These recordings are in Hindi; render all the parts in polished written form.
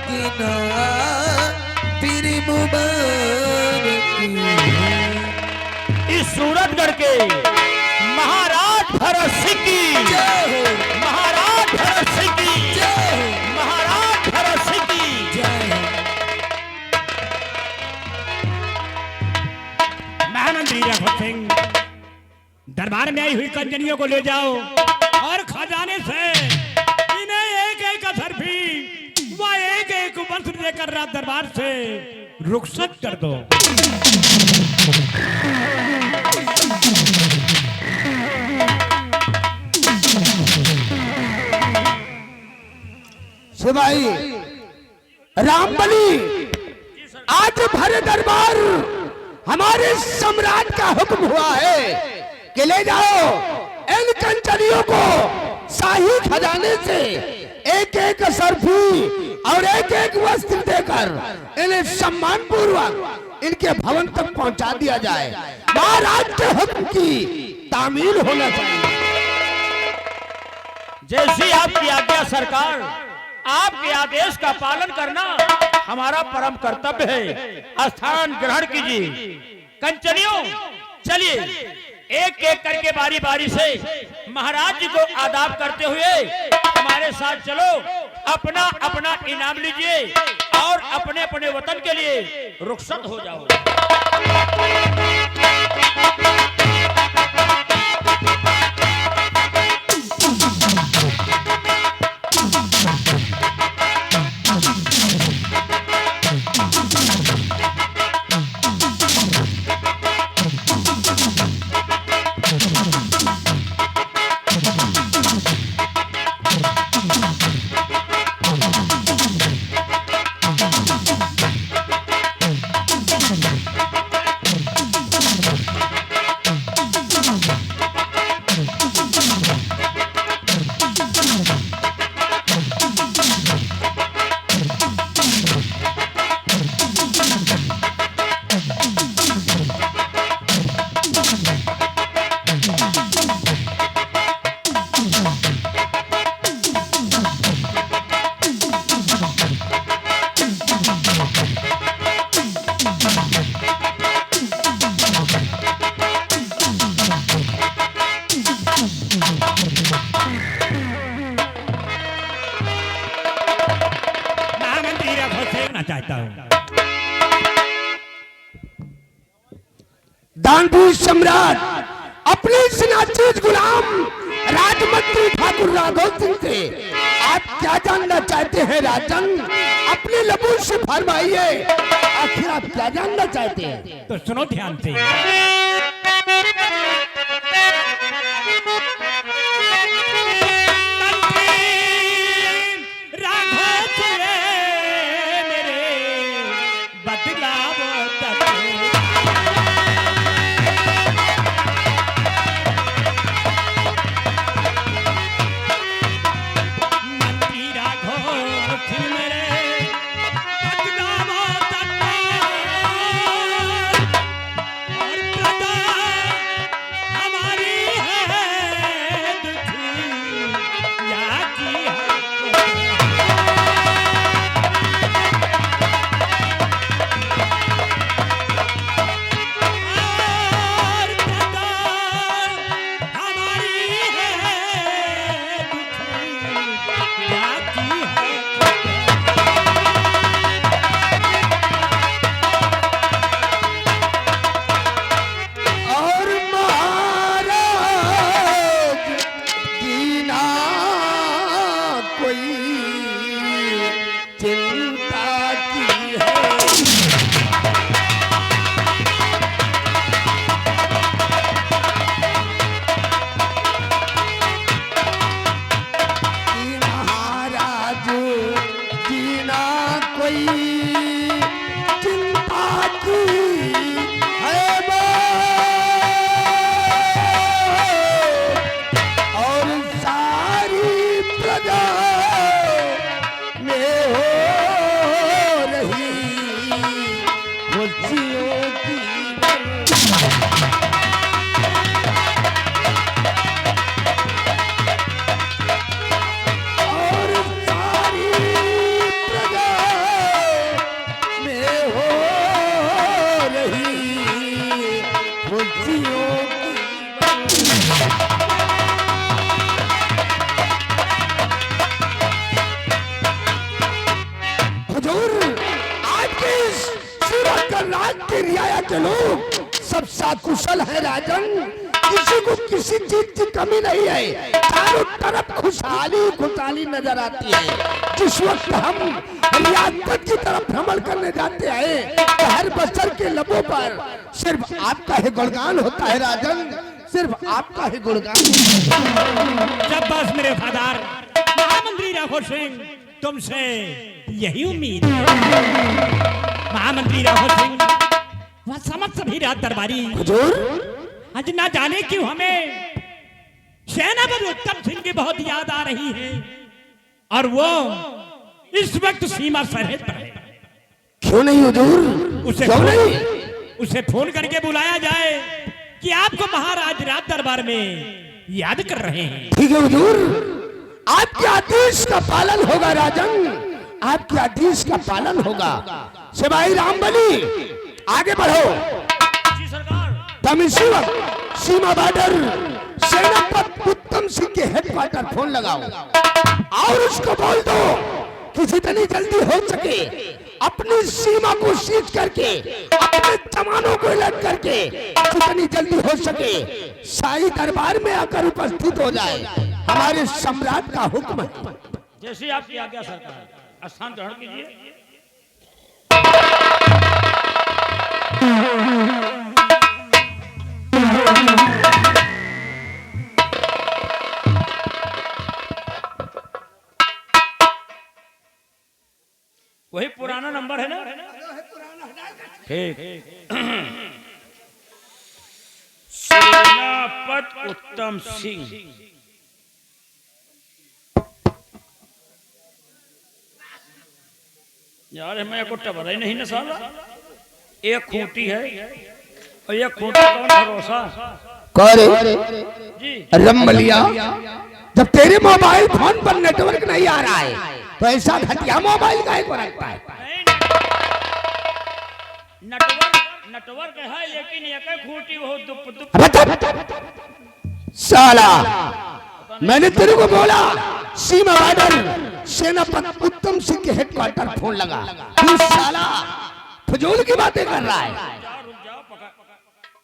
मदीना पीर मुबारक इस सूरतगढ़ के महाराज भरत सिंह की जय हो, महाराज भरत सिंह की जय हो, महाराज भरत सिंह की जय हो। महामंत्री रघुवर सिंह दरबार में आई हुई कंजनियों को ले जाओ और खजाने से इन्हें एक एक असरफी व एक एक वस्त्र देकर रात दरबार से रुखसत कर दो। सिपाही रामबली, आज भरे दरबार हमारे सम्राट का हुक्म हुआ है कि ले जाओ इन कंचनियों को शाही खजाने से एक एक सरफी और एक एक वस्त्र देकर इन्हें सम्मान पूर्वक इनके भवन तक पहुंचा दिया जाए। महाराज के हुक्म की तामील होना चाहिए। जैसी आपकी आज्ञा सरकार, आपके आदेश का पालन करना हमारा परम कर्तव्य है। स्थान ग्रहण कीजिए। कंचनियों, चलिए एक एक करके बारी बारी से महाराज जी को आदाब करते हुए हमारे साथ चलो। अपना अपना इनाम लीजिए और अपने अपने वतन के लिए रुखसत हो जाओ। चाहता हूं दानवीर सम्राट अपने नाचीज गुलाम राजमंत्री ठाकुर राघव सिंह से आप क्या जानना चाहते हैं राजन? अपने लबों से फरमाइए, आखिर आप क्या जानना चाहते हैं? तो सुनो ध्यान से। के लोग सब सकुशल है राजन, किसी को किसी चीज की कमी नहीं है, चारों तरफ खुशहाली खुशहाली नजर आती है। जिस वक्त हम रियासत की तरफ भ्रमण करने जाते हैं तो हर बसर के लबों पर सिर्फ आपका ही गुणगान होता है राजन, सिर्फ आपका ही गुणगान। जब बस मेरे वफादार महामंत्री राघव सिंह, तुमसे यही उम्मीद है। महामंत्री राघव सिंह, वह समझ सभी रात दरबारी हुजूर, आज ना जाने क्यों हमें सेनापति उत्तम सिंह की बहुत याद आ रही है, और वो इस वक्त सीमा सरहद पर है। क्यों नहीं हुजूर, उसे क्यों नहीं? उसे फोन करके बुलाया जाए कि आपको महाराज रात दरबार में याद कर रहे हैं। ठीक है हुजूर, आपके आदेश का पालन होगा राजन, आपके आदेश का पालन होगा। सिपाही रामबली, आगे बढ़ो। जी सरकार। तमिसी वक्त सीमा बॉर्डर सेनापति उत्तम सिंह के हेडक्वार्टर फोन लगाओ और उसको बोल दो कि जितनी जल्दी हो सके अपनी सीमा को सीज करके, अपने जवानों को अलर्ट करके जितनी जल्दी हो सके शाही दरबार में आकर उपस्थित हो जाए। हमारे सम्राट का हुक्म है। जैसे आपकी आज्ञा सरकार। स्थान ग्रहण कीजिए। वही पुराना नंबर है ना? ठीक। सेनापति उत्तम सिंह। यार हमें को टबरा ही नहीं ना साला। एक खूंटी है और एक खूंटी कौन भरोसा? करे जी रमलिया, जब तेरे मोबाइल फोन पर नेटवर्क नहीं आ रहा है तो ऐसा घटिया मोबाइल काहे को रखता है? नेटवर्क है लेकिन एक खूंटी वो दुप साला, मैंने तेरे को बोला सीमा बॉर्डर सेनापति उत्तम सिंह के हेडक्वार्टर फोन लगा, तू साला फजूल की बातें कर रहा है। रुक जाओ,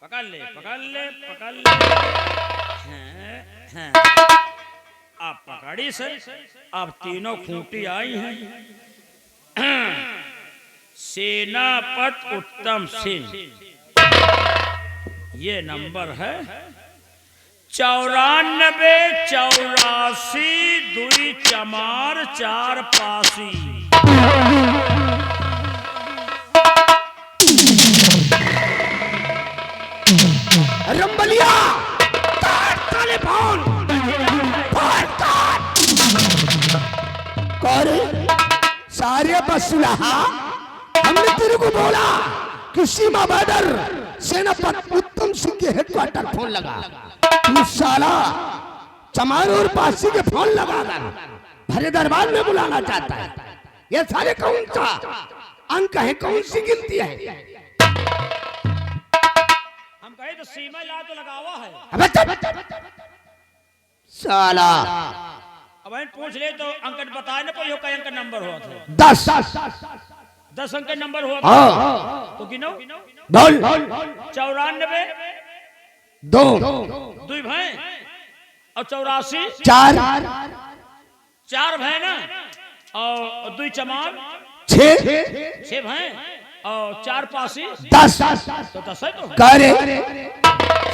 पकड़ ले। हैं। आप पकड़ी सर, आप तीनों खूंटी आई हैं। सेनापति उत्तम सिंह, ये नंबर है 94 84 2 चमार 4 पासी। रंबलिया, टेलीफोन सारे बसुलहा, हमने तेरे को बोला कि सीमा बॉर्डर सेनापति उत्तम सिंह के हेडक्वार्टर फोन लगा, तू साला चमार और पासी के फोन लगाकर भरे दरबार में बुलाना चाहता है। ये सारे कौन सा अंक है, कौन सी गिनती है? हम कहे तो सीमा ला तो लगावा है। अबे साला अब पूछ ले तो अंक बताए ना, कोई का अंक नंबर हुआ था 10 अंक नंबर हुआ था। हाँ तो गिनो बोल 94 2 भाई और 84 4 भाई ना, और 2 चमार 6 भाई और 4 पासी 10 तो 10 है। तो करे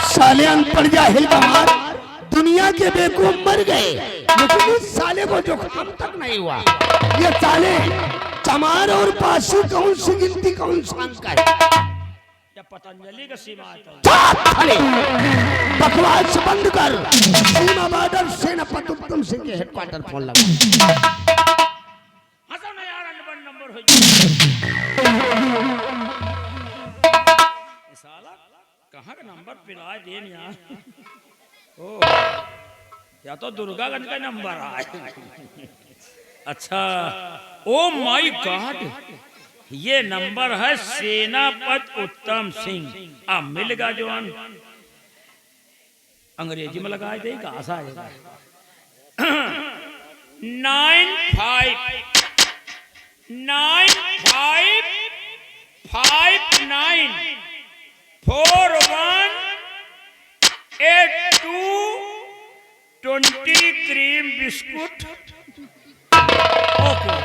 साले अनपढ़ जाहिल बहार, दुनिया के बेवकूफ मर गए लेकिन इस साले को जो हम तक नहीं हुआ। ये साले चमार और पासी कौन सी गिनती, कौन सा अंक है? या पतंजलि का सीमा आता है। बकवास बंद कर। सीमा बॉर्डर सेनापति उत्तम सिंह के हेडक्वार्टर फोन लगा। हंसो ना यार, अनबन नंबर हो साला कहाँ का नंबर पिलाए देन यार। ओ या तो दुर्गागंज का नंबर आए। अच्छा, ओ माय गॉड, ये नंबर है सेनापति उत्तम सिंह। अब मिलेगा जवान, अंग्रेजी में लगाए देगा, आशा आएगा। 9559 418220 cream biscuit. Okay.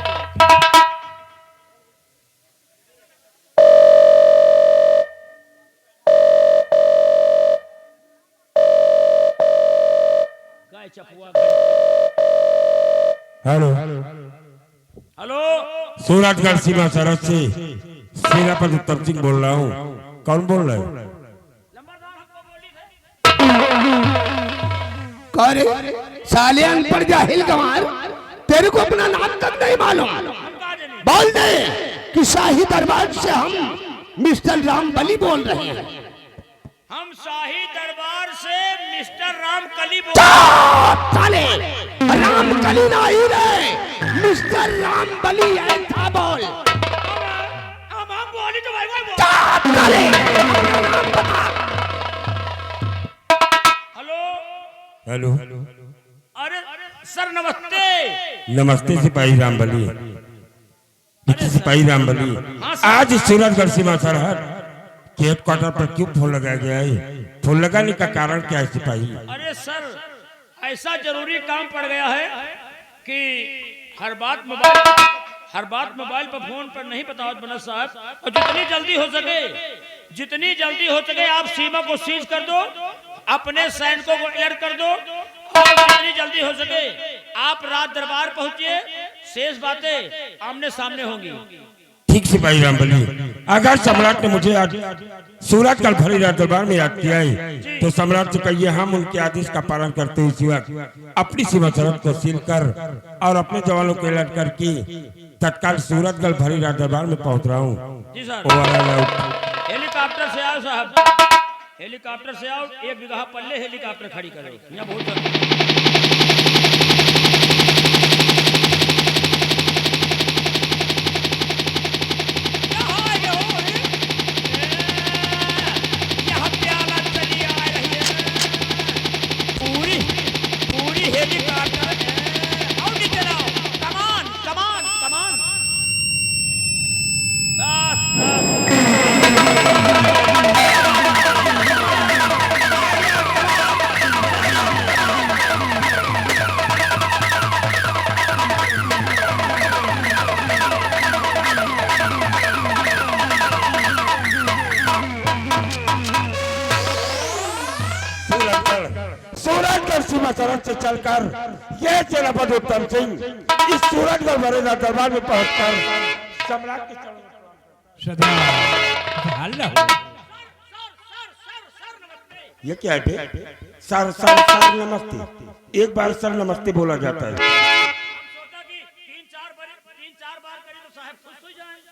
Hello hello, Surajgarh सीमा सरहद से सेनापति उत्तम सिंह बोल रहा हूँ। कौन बोल रहे हो? करे साले अनपढ़ जाहिल गंवार, तेरे को अपना नाम तक नहीं मालूम। बोल दे कि शाही दरबार से हम मिस्टर राम बली बोल रहे हैं। हम शाही दरबार से मिस्टर रामकली बोल। साले रामकली नहीं रे, मिस्टर राम बली था। बोल हम बोली तो भाई बोल। साले हेलो, हेलो अरे सर नमस्ते। नमस्ते सिपाही रामबली। सिपाही रामबली, आज सूरजगढ़ सीमा सरहद के हेडक्वार्टर पर क्यों फोन लगाया गया है? फोन लगाने का कारण क्या है सिपाही? अरे सर, ऐसा जरूरी काम पड़ गया है कि हर बात मोबाइल पर फोन पर नहीं बताओ बनस साहब। और जितनी जल्दी हो सके आप सीमा को सीज कर दो, अपने सैनिकों को अलर्ट कर दो, और जितनी जल्दी हो सके आप रात दरबार पहुंचिए। शेष बातें आमने सामने होंगी। ठीक सिपाही रामबली, अगर सम्राट ने मुझे आज सूरजगढ़ भरी रात दरबार में याद किया है तो सम्राट से कहिए हम उनके आदेश का पालन करते हुए इस वक्त अपनी सीमा सरहद को सील कर और अपने जवानों को अलर्ट करके तत्काल सूरजगढ़ भरी रात दरबार में पहुंच रहा हूँ। जी सर। हेलीकॉप्टर से आओ साहब, हेलीकॉप्टर से आओ। 1 बीघा पल्ले हेलीकॉप्टर खड़ी करो। यहाँ बहुत सूरजगढ़ सीमा सरहद से चलकर ये सेनापति उत्तम सिंह इस सूरजगढ़ भरे रात दरबार में पहुंचकर सम्राट के सदा हल्ला हो। ये क्या है? सर सर सर नमस्ते। एक बार सर नमस्ते बोला जाता है।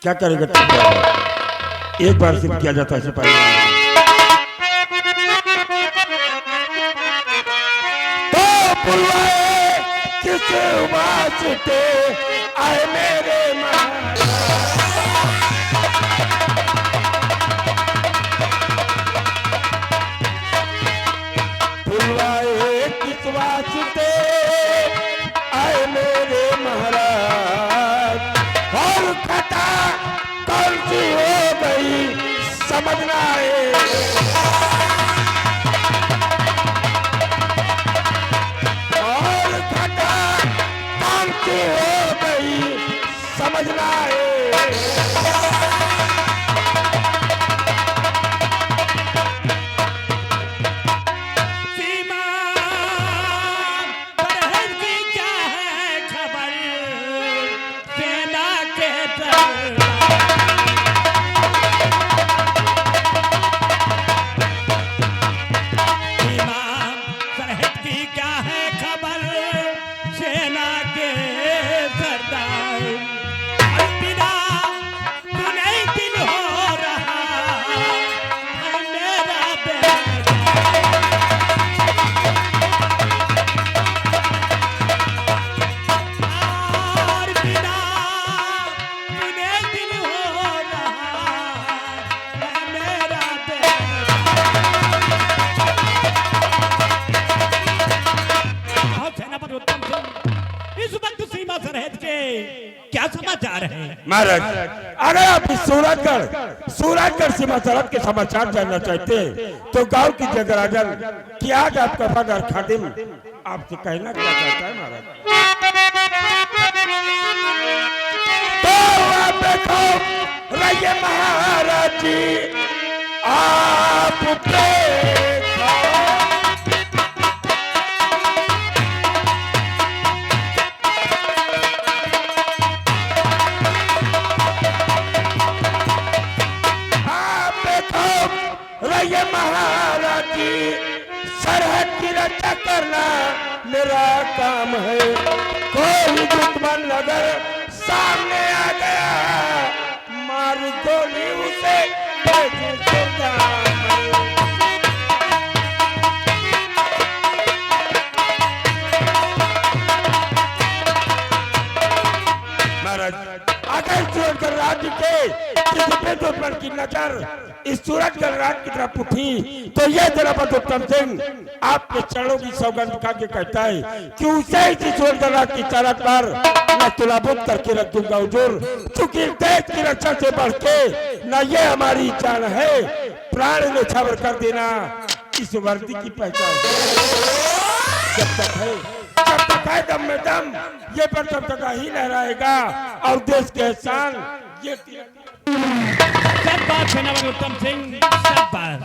क्या करेगा? एक बार सिर्फ किया जाता है सिपाही। तो बुलवाए किस वास्ते आए मेरे वास्ते आए मेरे महाराज, और खता कौन सी हो गई समझना है। और खता कौन सी हो गई समझना है। क्या समाचार है? महाराज, अगर आप इस सूरजगढ़ सीमा सड़क के समाचार जानना चाहते हैं तो गांव की जगराजन कि आज आपका वफादार खादिम आपसे कहना क्या चाहता है महाराज। तो आप देखो रहिए महाराज जी आप रहिए महाराज जी, सरहद की रक्षा करना मेरा काम है। कोई दुश्मन अगर सामने आ गया मार गोली उसे भेजो सुरगाम। महाराज, अगर सूरजगढ़ राज्य के किसी पे दुश्मन की नजर इस सूरजगढ़ राज्य की तरफ उठी तो ये जनाब उत्तम सिंह आपके चरणों की सौगंध खा के कहता है कि उसे इसी सूरजगढ़ राज्य की चारत पर मैं तुलाबुत करके रख दूंगा हुजूर, चूंकि देश की रक्षा से बढ़ के न ये हमारी जान है, प्राण न्यौछावर कर देना इस वर्दी की पहचान। जब तक है दम में दम ये पर तब तक ही लहराएगा और देश के एहसान ये सब बात है नवाब उत्तम सिंह, सब बात।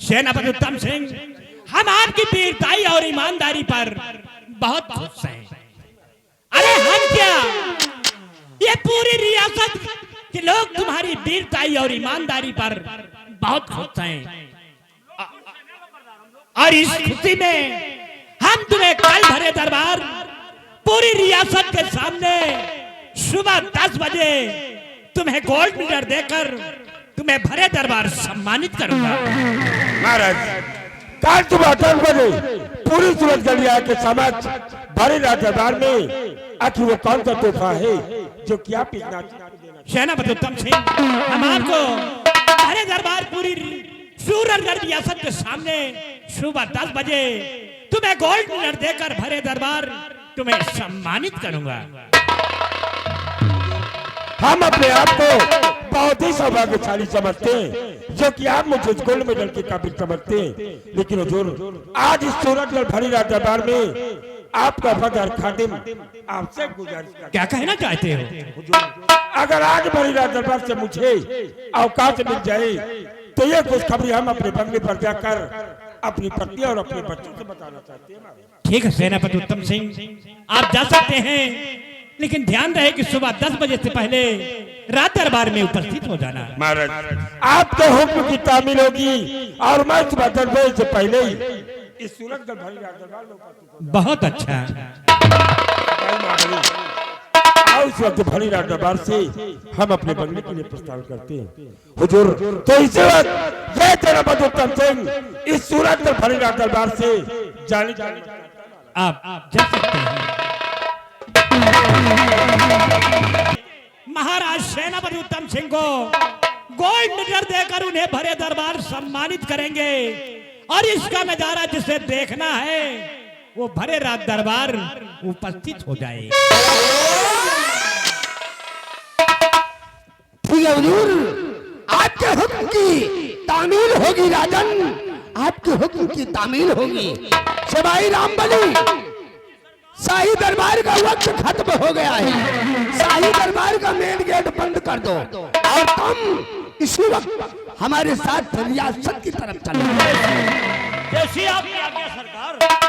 सेनापति उत्तम सिंह, हम आपकी वीरताई और ईमानदारी पर बहुत खुश हैं। अरे हम क्या, ये पूरी रियासत के लोग तुम्हारी वीरताई और ईमानदारी पर बहुत खुश हैं। और इस खुशी में हम तुम्हें कल भरे दरबार पूरी रियासत के सामने सुबह 10 बजे तुम्हें गोल्ड मेडल देकर तुम्हें भरे दरबार सम्मानित करूंगा। महाराज, कल सुबह 10 बजे पूरी सूरजगढ़िया के समक्ष भरे दरबार में आखिर वो कौन सा तोहफा है जो कि आप इतना सेनापति उत्तम सिंह, हम आपको भरे दरबार पूरी सूरजगढ़ रियासत के सामने सुबह 10 बजे तुम्हें गोल्ड मेडल देकर भरे दरबार तुम्हें सम्मानित करूंगा। हम अपने आप को बहुत ही सौभाग्यशाली समझते हैं जो कि आप मुझे गोल्ड मेडल के काबिल समझते हैं, लेकिन हुजूर आज इस सूरजगढ़ भरी दरबार में आपका वफादार खादिम आपसे गुजारिश क्या कहना चाहते हो? हुजूर, अगर आज भरी दरबार से मुझे अवकाश मिल जाए तो ये खुशखबरी हम अपने बंगले पर जाकर अपनी पत्नी और अपने बच्चों से बताना चाहते हैं। ठीक है सेनापति उत्तम सिंह, आप जा सकते हैं, लेकिन ध्यान रहे कि सुबह 10 बजे से पहले रात दरबार में उपस्थित हो जाना। महाराज, आपके हुक्म की तामील होगी और मैं सुबह 10 बजे से पहले ही इस सूरजगढ़ भरी दरबार में उपस्थित हो। बहुत अच्छा। आओ इस वक्त भरी दरबार से हम अपने बंगले के लिए प्रस्थान करते हैं। हुजूर, तो इस वक्त ये जनाब उत्तम सिंह इस सूरजगढ़ भरी दरबार से जाने आप जा सकते हैं। महाराज सेनापति उत्तम सिंह को गोल्ड मेडल देकर उन्हें भरे दरबार सम्मानित करेंगे और इसका नजारा जिसे देखना है वो भरे रात दरबार उपस्थित हो जाए। ठीक है हुजूर, आपके हुक्म की तामील होगी राजन, आपके हुक्म की तामील होगी। सिपाही रामबली शाही दरबार का वक्त खत्म हो गया है। शाही दरबार का मेन गेट बंद कर दो और तुम इसी वक्त हमारे साथ रियासत की तरफ चलो। जैसी आपकी आज्ञा सरकार।